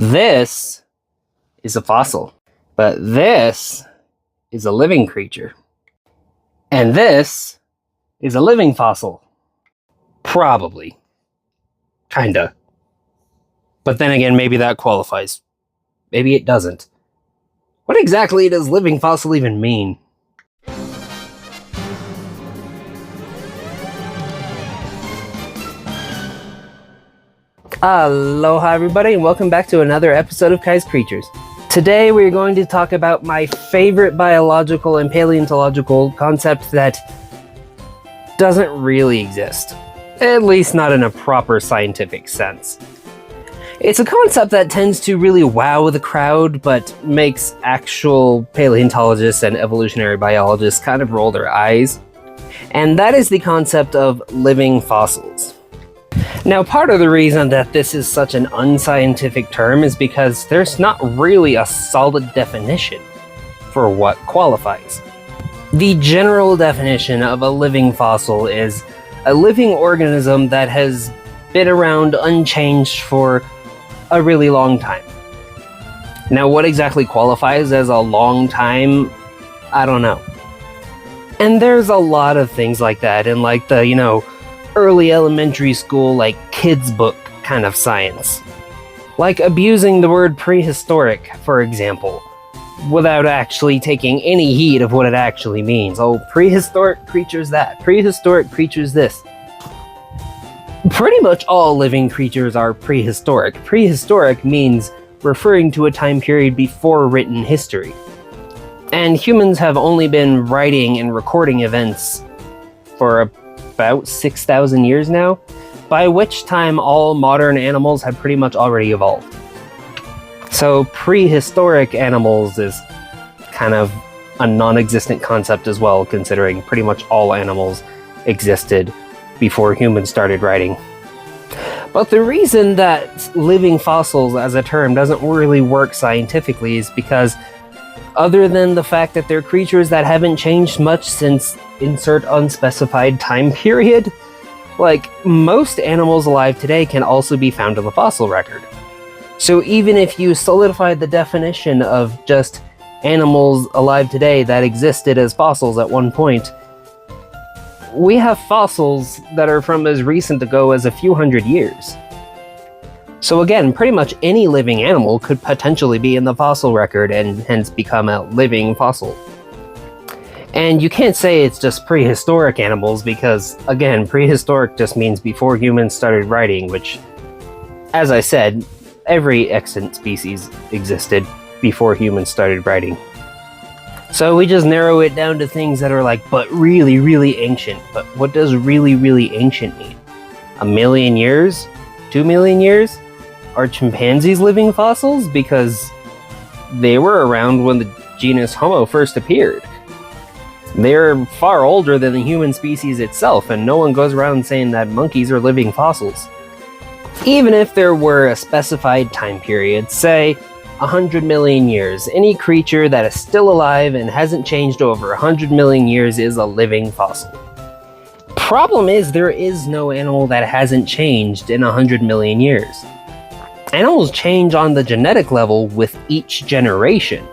This is a fossil, but this is a living creature. And this is a living fossil. Probably. Kinda. But then again, maybe that qualifies. Maybe it doesn't. What exactly does living fossil even mean? Aloha everybody, and welcome back to another episode of Kai's Creatures. Today we're going to talk about my favorite biological and paleontological concept that doesn't really exist. At least not in a proper scientific sense. It's a concept that tends to really wow the crowd, but makes actual paleontologists and evolutionary biologists kind of roll their eyes. And that is the concept of living fossils. Now, part of the reason that this is such an unscientific term is because there's not really a solid definition for what qualifies. The general definition of a living fossil is a living organism that has been around unchanged for a really long time. Now, what exactly qualifies as a long time? I don't know. And there's a lot of things like that in like the, early elementary school, like kids book kind of science. Like abusing the word prehistoric, for example, without actually taking any heed of what it actually means. Oh, prehistoric creatures that, prehistoric creatures this. Pretty much all living creatures are prehistoric. Prehistoric means referring to a time period before written history. And humans have only been writing and recording events for about 6,000 years now, by which time all modern animals have pretty much already evolved. So prehistoric animals is kind of a non-existent concept as well, considering pretty much all animals existed before humans started writing. But the reason that living fossils as a term doesn't really work scientifically is because other than the fact that they're creatures that haven't changed much since insert unspecified time period, like most animals alive today can also be found in the fossil record. So even if you solidify the definition of just animals alive today that existed as fossils at one point, we have fossils that are from as recent ago as a few hundred years. So again, pretty much any living animal could potentially be in the fossil record and hence become a living fossil. And you can't say it's just prehistoric animals because, again, prehistoric just means before humans started writing, which, as I said, every extant species existed before humans started writing. So we just narrow it down to things that are like, but really, really ancient. But what does really, really ancient mean? 1 million years? 2 million years? Are chimpanzees living fossils? Because they were around when the genus Homo first appeared. They're far older than the human species itself, and no one goes around saying that monkeys are living fossils. Even if there were a specified time period, say 100 million years, any creature that is still alive and hasn't changed over 100 million years is a living fossil. Problem is, there is no animal that hasn't changed in 100 million years. Animals change on the genetic level with each generation.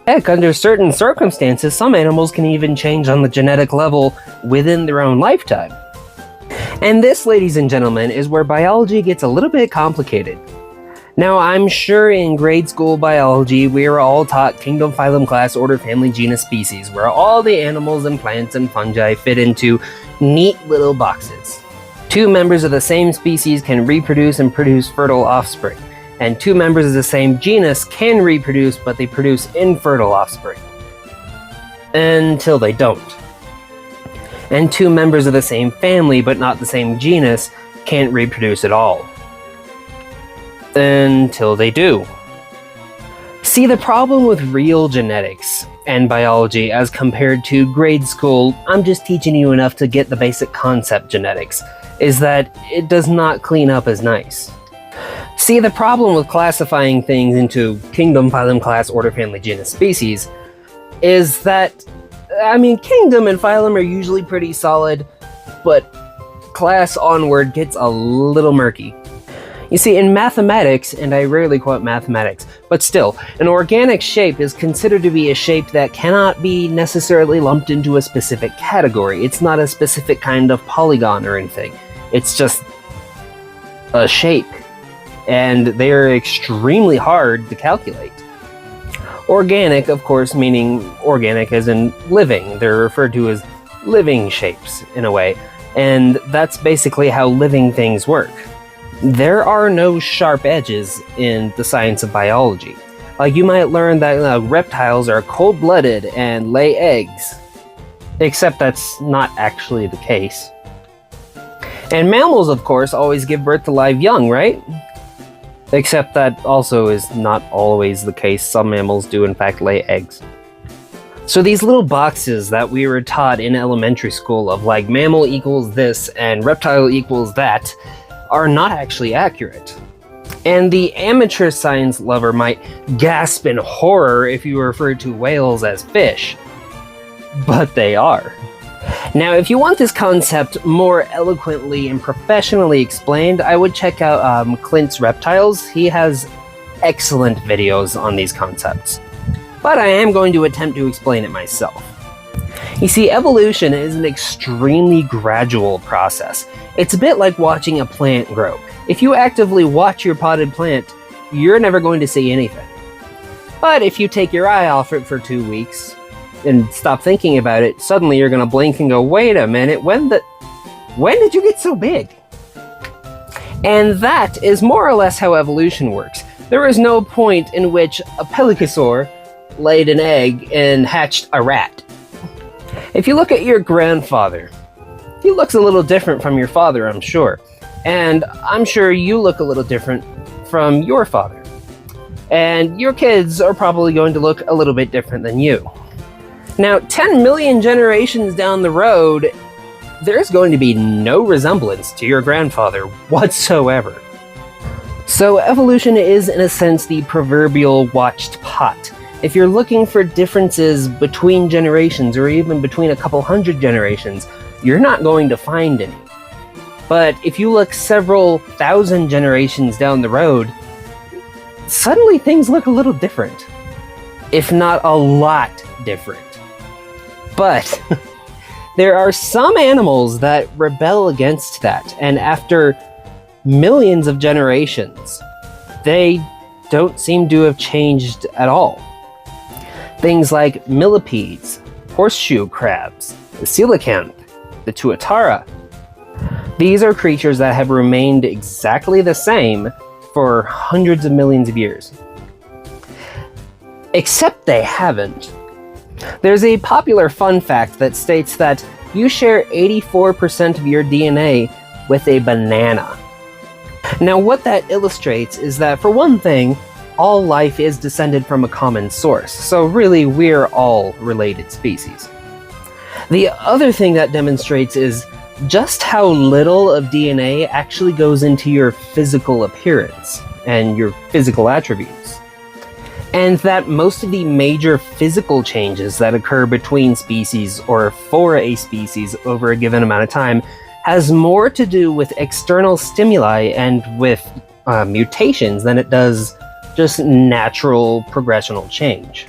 Heck, under certain circumstances, some animals can even change on the genetic level within their own lifetime. And this, ladies and gentlemen, is where biology gets a little bit complicated. Now, I'm sure in grade school biology, we were all taught kingdom, phylum, class, order, family, genus, species, where all the animals and plants and fungi fit into neat little boxes. 2 members of the same species can reproduce and produce fertile offspring. And 2 members of the same genus can reproduce, but they produce infertile offspring. Until they don't. And 2 members of the same family, but not the same genus, can't reproduce at all. Until they do. See, the problem with real genetics and biology as compared to grade school, I'm just teaching you enough to get the basic concept genetics, is that it does not clean up as nice. See, the problem with classifying things into kingdom, phylum, class, order, family, genus, species is that, kingdom and phylum are usually pretty solid, but class onward gets a little murky. You see, in mathematics, and I rarely quote mathematics, but still, an organic shape is considered to be a shape that cannot be necessarily lumped into a specific category. It's not a specific kind of polygon or anything. It's just a shape, and they are extremely hard to calculate. Organic, of course, meaning organic as in living. They're referred to as living shapes, in a way, and that's basically how living things work. There are no sharp edges in the science of biology. Like, you might learn that reptiles are cold-blooded and lay eggs. Except that's not actually the case. And mammals, of course, always give birth to live young, right? Except that also is not always the case. Some mammals do in fact lay eggs. So these little boxes that we were taught in elementary school of like mammal equals this and reptile equals that are not actually accurate. And the amateur science lover might gasp in horror if you refer to whales as fish. But they are. Now, if you want this concept more eloquently and professionally explained, I would check out Clint's Reptiles. He has excellent videos on these concepts. But I am going to attempt to explain it myself. You see, evolution is an extremely gradual process. It's a bit like watching a plant grow. If you actively watch your potted plant, you're never going to see anything. But if you take your eye off it for 2 weeks and stop thinking about it, suddenly you're going to blink and go, wait a minute, when did you get so big? And that is more or less how evolution works. There is no point in which a pelycosaur laid an egg and hatched a rat. If you look at your grandfather, he looks a little different from your father, I'm sure. And I'm sure you look a little different from your father. And your kids are probably going to look a little bit different than you. Now, 10 million generations down the road, there's going to be no resemblance to your grandfather whatsoever. So evolution is, in a sense, the proverbial watched pot. If you're looking for differences between generations or even between a couple hundred generations, you're not going to find any. But if you look several thousand generations down the road, suddenly things look a little different. If not a lot different. But there are some animals that rebel against that, and after millions of generations, they don't seem to have changed at all. Things like millipedes, horseshoe crabs, the coelacanth, the tuatara. These are creatures that have remained exactly the same for hundreds of millions of years. Except they haven't. There's a popular fun fact that states that you share 84% of your DNA with a banana. Now, what that illustrates is that, for one thing, all life is descended from a common source, so really we're all related species. The other thing that demonstrates is just how little of DNA actually goes into your physical appearance and your physical attributes. And that most of the major physical changes that occur between species or for a species over a given amount of time has more to do with external stimuli and with mutations than it does just natural progressional change.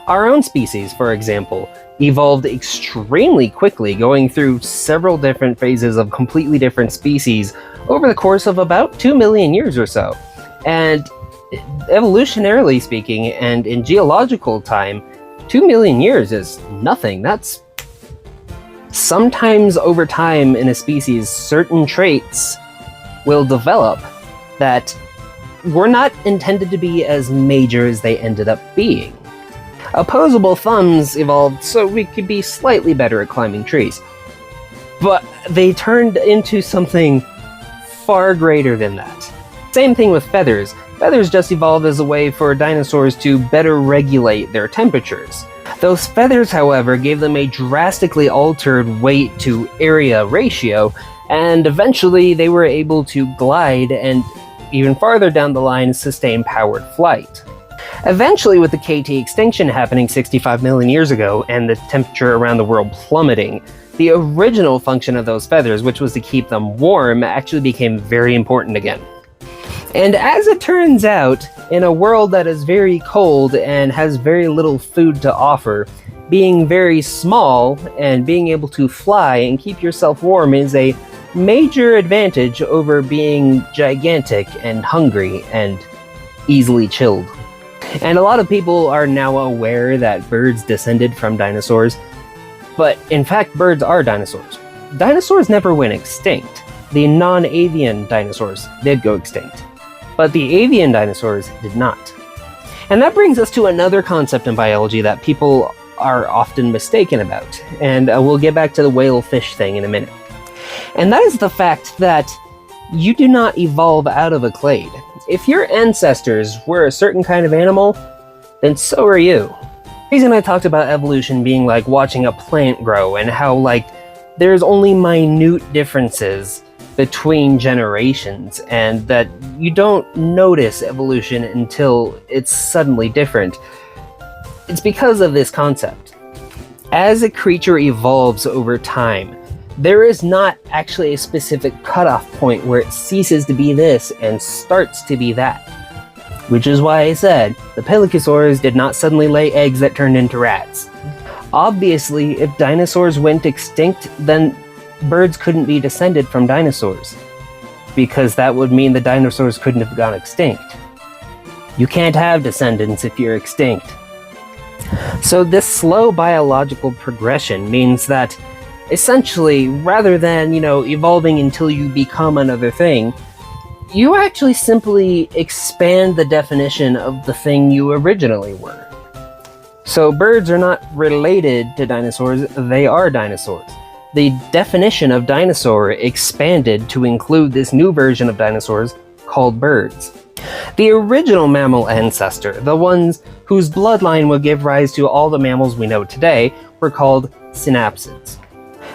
Our own species, for example, evolved extremely quickly, going through several different phases of completely different species over the course of about 2 million years or so. And evolutionarily speaking, and in geological time, 2 million years is nothing. That's sometimes over time in a species, certain traits will develop that were not intended to be as major as they ended up being. Opposable thumbs evolved so we could be slightly better at climbing trees. But they turned into something far greater than that. Same thing with feathers. Feathers just evolved as a way for dinosaurs to better regulate their temperatures. Those feathers, however, gave them a drastically altered weight to area ratio, and eventually they were able to glide and, even farther down the line, sustain powered flight. Eventually, with the KT extinction happening 65 million years ago and the temperature around the world plummeting, the original function of those feathers, which was to keep them warm, actually became very important again. And as it turns out, in a world that is very cold and has very little food to offer, being very small and being able to fly and keep yourself warm is a major advantage over being gigantic and hungry and easily chilled. And a lot of people are now aware that birds descended from dinosaurs, but in fact birds are dinosaurs. Dinosaurs never went extinct. The non-avian dinosaurs did go extinct, but the avian dinosaurs did not. And that brings us to another concept in biology that people are often mistaken about, and we'll get back to the whale fish thing in a minute. And that is the fact that you do not evolve out of a clade. If your ancestors were a certain kind of animal, then so are you. The reason I talked about evolution being like watching a plant grow and how like there's only minute differences between generations and that you don't notice evolution until it's suddenly different. It's because of this concept. As a creature evolves over time, there is not actually a specific cutoff point where it ceases to be this and starts to be that. Which is why I said the pelycosaurs did not suddenly lay eggs that turned into rats. Obviously, if dinosaurs went extinct, then birds couldn't be descended from dinosaurs, because that would mean the dinosaurs couldn't have gone extinct. You can't have descendants if you're extinct. So this slow biological progression means that essentially, rather than, evolving until you become another thing, you actually simply expand the definition of the thing you originally were. So birds are not related to dinosaurs, they are dinosaurs. The definition of dinosaur expanded to include this new version of dinosaurs called birds. The original mammal ancestor, the ones whose bloodline would give rise to all the mammals we know today, were called synapsids.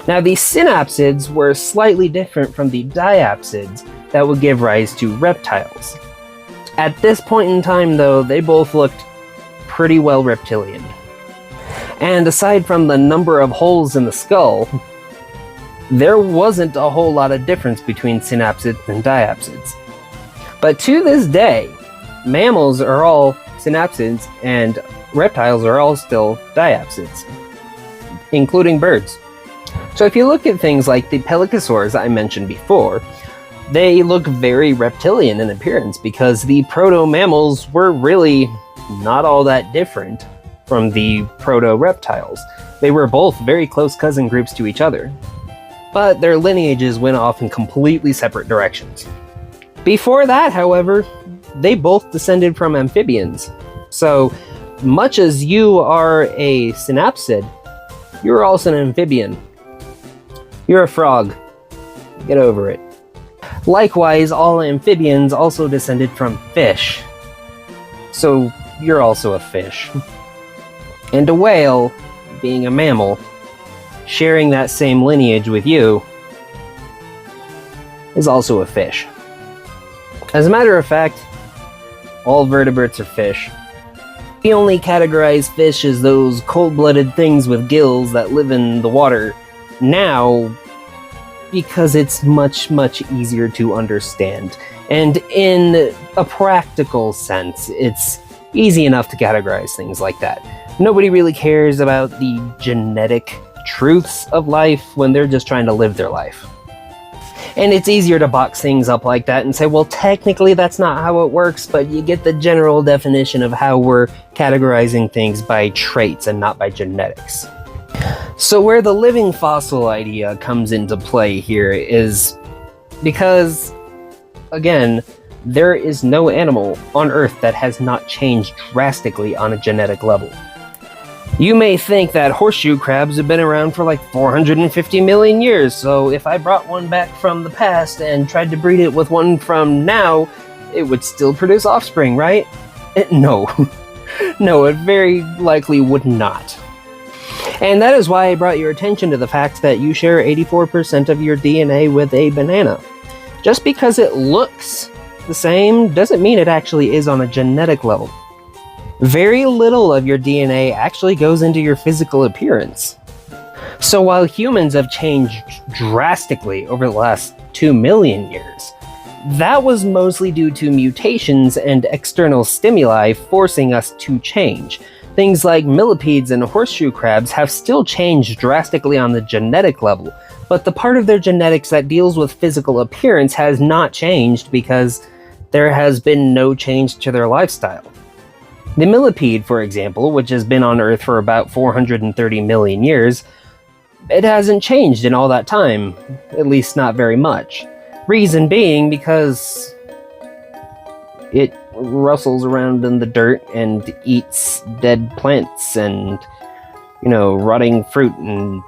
Now, the synapsids were slightly different from the diapsids that would give rise to reptiles. At this point in time, though, they both looked pretty well reptilian. And aside from the number of holes in the skull, there wasn't a whole lot of difference between synapsids and diapsids. But to this day, mammals are all synapsids and reptiles are all still diapsids, including birds. So if you look at things like the pelycosaurs I mentioned before, they look very reptilian in appearance because the proto-mammals were really not all that different from the proto-reptiles. They were both very close cousin groups to each other, but their lineages went off in completely separate directions. Before that, however, they both descended from amphibians. So much as you are a synapsid, you're also an amphibian. You're a frog. Get over it. Likewise, all amphibians also descended from fish. So you're also a fish. And a whale, being a mammal, sharing that same lineage with you, is also a fish. As a matter of fact, all vertebrates are fish. We only categorize fish as those cold-blooded things with gills that live in the water now because it's much, much easier to understand. And in a practical sense, it's easy enough to categorize things like that. Nobody really cares about the genetic truths of life when they're just trying to live their life. And it's easier to box things up like that and say, well, technically that's not how it works, but you get the general definition of how we're categorizing things by traits and not by genetics. So where the living fossil idea comes into play here is because, again, there is no animal on Earth that has not changed drastically on a genetic level. You may think that horseshoe crabs have been around for like 450 million years, so if I brought one back from the past and tried to breed it with one from now, it would still produce offspring, right? No. No, it very likely would not. And that is why I brought your attention to the fact that you share 84% of your DNA with a banana. Just because it looks the same doesn't mean it actually is on a genetic level. Very little of your DNA actually goes into your physical appearance. So while humans have changed drastically over the last 2 million years, that was mostly due to mutations and external stimuli forcing us to change. Things like millipedes and horseshoe crabs have still changed drastically on the genetic level, but the part of their genetics that deals with physical appearance has not changed because there has been no change to their lifestyle. The millipede, for example, which has been on Earth for about 430 million years, it hasn't changed in all that time, at least not very much. Reason being because it rustles around in the dirt and eats dead plants and, rotting fruit and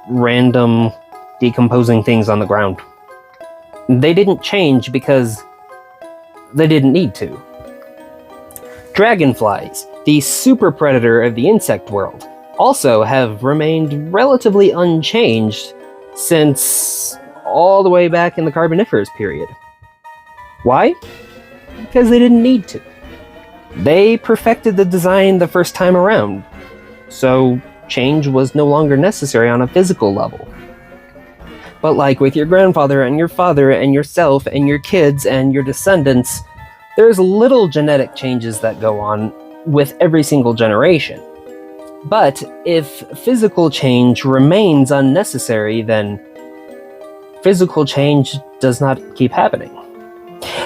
random decomposing things on the ground. They didn't change because they didn't need to. Dragonflies, the super predator of the insect world, also have remained relatively unchanged since all the way back in the Carboniferous period. Why? Because they didn't need to. They perfected the design the first time around, so change was no longer necessary on a physical level. But like with your grandfather and your father and yourself and your kids and your descendants, there's little genetic changes that go on with every single generation. But if physical change remains unnecessary, then physical change does not keep happening.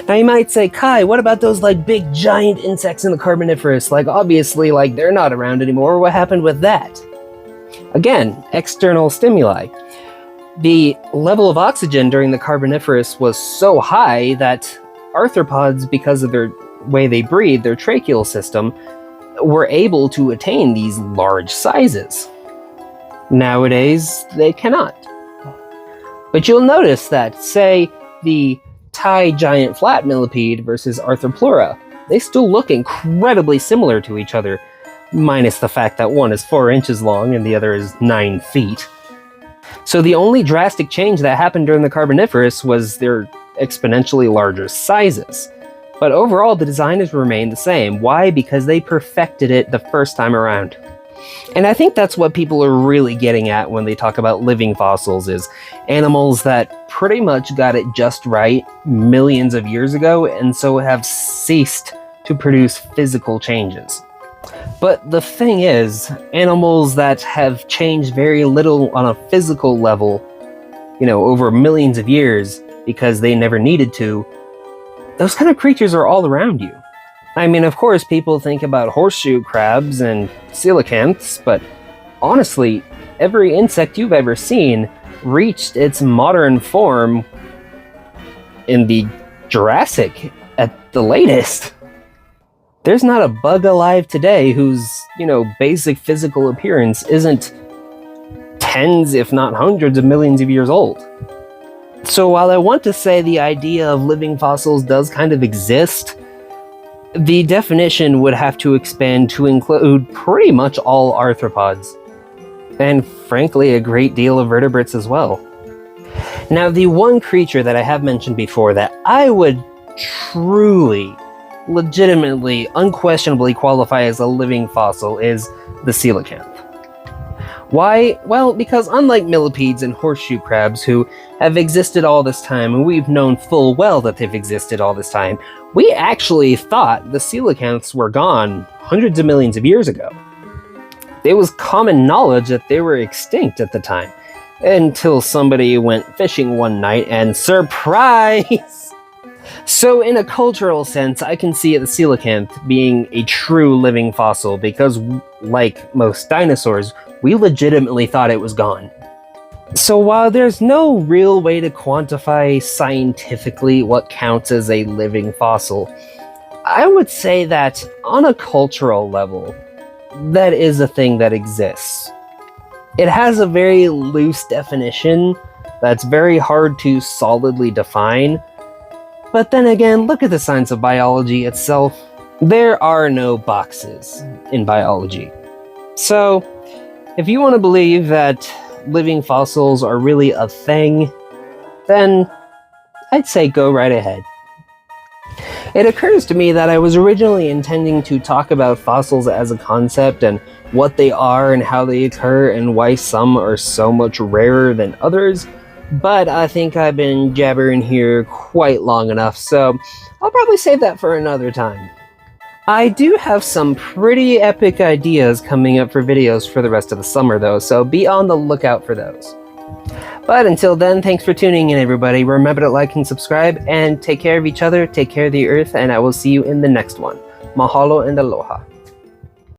Now you might say, Kai, what about those big giant insects in the Carboniferous? Obviously, they're not around anymore. What happened with that? Again, external stimuli. The level of oxygen during the Carboniferous was so high that arthropods, because of their way they breathe, their tracheal system, were able to attain these large sizes. Nowadays, they cannot. But you'll notice that, say, the Thai giant flat millipede versus Arthropleura, they still look incredibly similar to each other, minus the fact that one is 4 inches long and the other is 9 feet. So the only drastic change that happened during the Carboniferous was their exponentially larger sizes. But overall, the design has remained the same. Why? Because they perfected it the first time around. And I think that's what people are really getting at when they talk about living fossils, is animals that pretty much got it just right millions of years ago and so have ceased to produce physical changes. But the thing is, animals that have changed very little on a physical level, over millions of years because they never needed to, those kind of creatures are all around you. I mean, of course, people think about horseshoe crabs and coelacanths, but honestly, every insect you've ever seen reached its modern form in the Jurassic at the latest. There's not a bug alive today whose, basic physical appearance isn't tens, if not hundreds of millions of years old. So while I want to say the idea of living fossils does kind of exist, the definition would have to expand to include pretty much all arthropods, and frankly a great deal of vertebrates as well. Now, the one creature that I have mentioned before that I would truly, legitimately, unquestionably qualify as a living fossil is the coelacanth. Why? Well, because unlike millipedes and horseshoe crabs, who have existed all this time, and we've known full well that they've existed all this time, we actually thought the coelacanths were gone hundreds of millions of years ago. It was common knowledge that they were extinct at the time, until somebody went fishing one night and surprise! So in a cultural sense, I can see the coelacanth being a true living fossil because, like most dinosaurs, we legitimately thought it was gone. So while there's no real way to quantify scientifically what counts as a living fossil, I would say that on a cultural level, that is a thing that exists. It has a very loose definition that's very hard to solidly define. But then again, look at the science of biology itself. There are no boxes in biology. So, if you want to believe that living fossils are really a thing, then I'd say go right ahead. It occurs to me that I was originally intending to talk about fossils as a concept and what they are and how they occur and why some are so much rarer than others, But I think I've been jabbering here quite long enough, so I'll probably save that for another time. I do have some pretty epic ideas coming up for videos for the rest of the summer though, so be on the lookout for those. But until then, thanks for tuning in, everybody. Remember to like and subscribe, and take care of each other, take care of the earth, and I will see you in the next one. Mahalo and aloha.